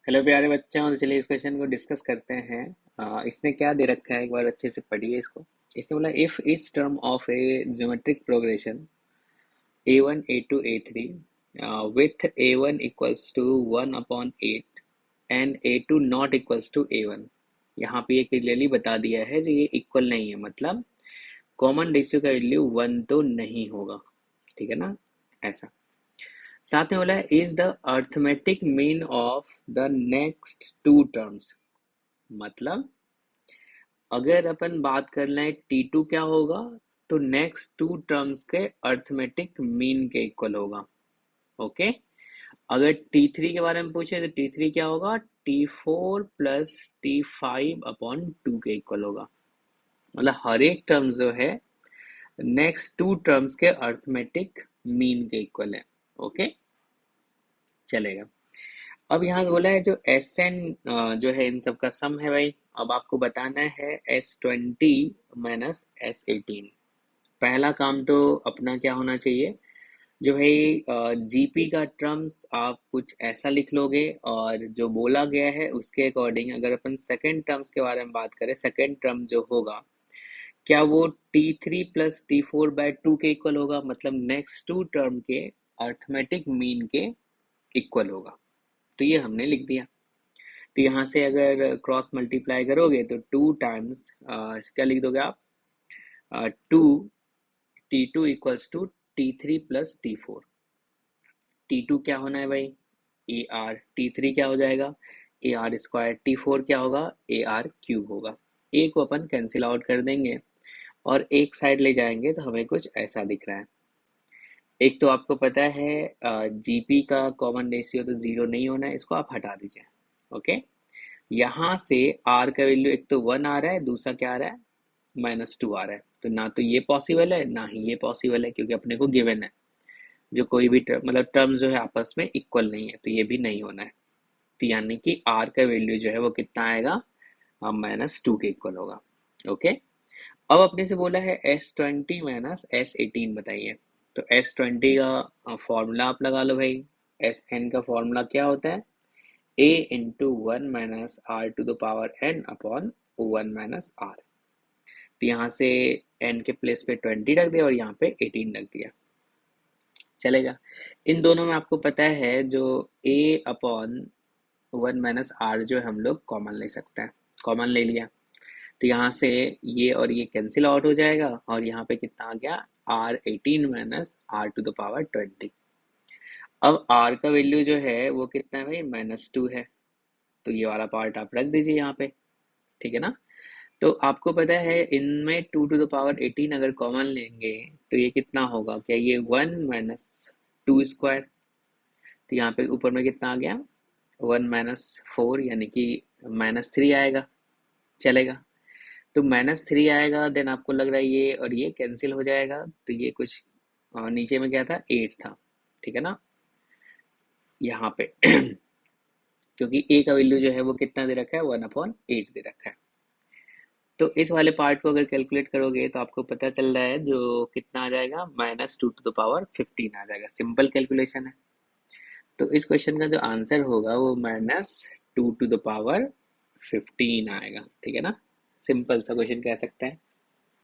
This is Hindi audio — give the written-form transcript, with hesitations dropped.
हेलो प्यारे बच्चों, तो चलिए इस क्वेश्चन को डिस्कस करते हैं। इसने क्या दे रखा है, एक बार अच्छे से पढ़िए इसको। इसने बोला if each term of A geometric progression a1 a2 a3 with a1 equals to 1 upon 8 and a2 not equals to a1। यहाँ पे ये क्लियरली बता दिया है जो ये इक्वल नहीं है, मतलब कॉमन रेशियो का वैल्यू 1 तो नहीं होगा। ठीक है ना, ऐसा। साथ में बोला है is the arithmetic mean of the next two terms. मतलब अगर अपन बात कर लें T2 क्या होगा, तो नेक्स्ट टू टर्म्स के अर्थमेटिक मीन के इक्वल होगा। ओके। अगर T3 के बारे में पूछे तो T3 क्या होगा, T4 प्लस T5 अपॉन 2 के इक्वल होगा। मतलब हर एक टर्म जो है नेक्स्ट टू टर्म्स के अर्थमेटिक मीन के इक्वल है। ओके, चलेगा। अब यहाँ बोला है जो एस एन जो है इन सब का सम है भाई। अब आपको बताना है S20 माइनस S18। पहला काम तो अपना क्या होना चाहिए, जो भाई जीपी का टर्म्स आप कुछ ऐसा लिख लोगे, और जो बोला गया है उसके अकॉर्डिंग अगर अपन सेकेंड टर्म्स के बारे में बात करें, सेकेंड टर्म जो होगा क्या वो T3 प्लस T4/2 के इक्वल होगा, मतलब नेक्स्ट टू टर्म के अर्थमेटिक मीन के इक्वल होगा। तो ये हमने लिख दिया। तो यहाँ से अगर क्रॉस मल्टीप्लाई करोगे तो 2 टाइम्स क्या लिख दोगे आप, 2 T2 equals to T3 plus T4। T2 क्या होना है भाई, AR। T3 क्या हो जाएगा, AR²। T4 क्या होगा, AR³ होगा। ए को अपन कैंसिल आउट कर देंगे और एक साइड ले जाएंगे तो हमें कुछ ऐसा दिख रहा है। एक तो आपको पता है जीपी का कॉमन रेशियो तो जीरो नहीं होना है, इसको आप हटा दीजिए। ओके। यहाँ से आर का वैल्यू एक तो 1 आ रहा है, दूसरा क्या आ रहा है, -2 आ रहा है। तो ना तो ये पॉसिबल है ना ही ये पॉसिबल है, क्योंकि अपने को गिवन है जो कोई भी टर्म मतलब टर्म जो है आपस में इक्वल नहीं है, तो ये भी नहीं होना है। तो यानी कि आर का वैल्यू जो है वो कितना आएगा, -2 के इक्वल होगा। ओके। अब अपने से बोला है S20 माइनस S18 बताइए। तो S20 का फॉर्मूला आप लगा लो भाई। एस एन का फॉर्मूला क्या होता है, a into 1 minus r to the power n upon 1 minus r. तो यहाँ से n के प्लेस पे 20 रख दिया और यहाँ पे 18 रख दिया, चलेगा। इन दोनों में आपको पता है जो a अपॉन 1 माइनस आर जो है हम लोग कॉमन ले सकते हैं, कॉमन ले लिया। तो यहाँ से ये और ये कैंसिल आउट हो जाएगा और यहाँ पे कितना आ गया, R18 minus r to the power 20। अब r का वैल्यू जो है वो कितना है भाई, -2 है। तो ये वाला पार्ट आप रख दीजिए यहाँ पे, ठीक है ना। तो आपको पता है इनमें 2 टू द पावर 18 अगर कॉमन लेंगे तो ये कितना होगा, क्या ये 1 माइनस 2²। तो यहाँ पे ऊपर में कितना आ गया, 1 माइनस 4 यानी कि -3 आएगा, चलेगा। तो -3 आएगा, देन आपको लग रहा है ये और ये कैंसिल हो जाएगा, तो ये कुछ नीचे में क्या था, 8 था, ठीक है ना, यहाँ पे क्योंकि a का वैल्यू जो है वो कितना दे रखा है, 1/8 दे रखा है। तो इस वाले पार्ट को अगर कैलकुलेट करोगे तो आपको पता चल रहा है जो कितना आ जाएगा, -2 टू द पावर 15 आ जाएगा। सिंपल कैलकुलेशन है। तो इस क्वेश्चन का जो आंसर होगा वो -2 टू द पावर 15 आएगा, ठीक है ना। सिंपल सा क्वेश्चन कह सकते हैं।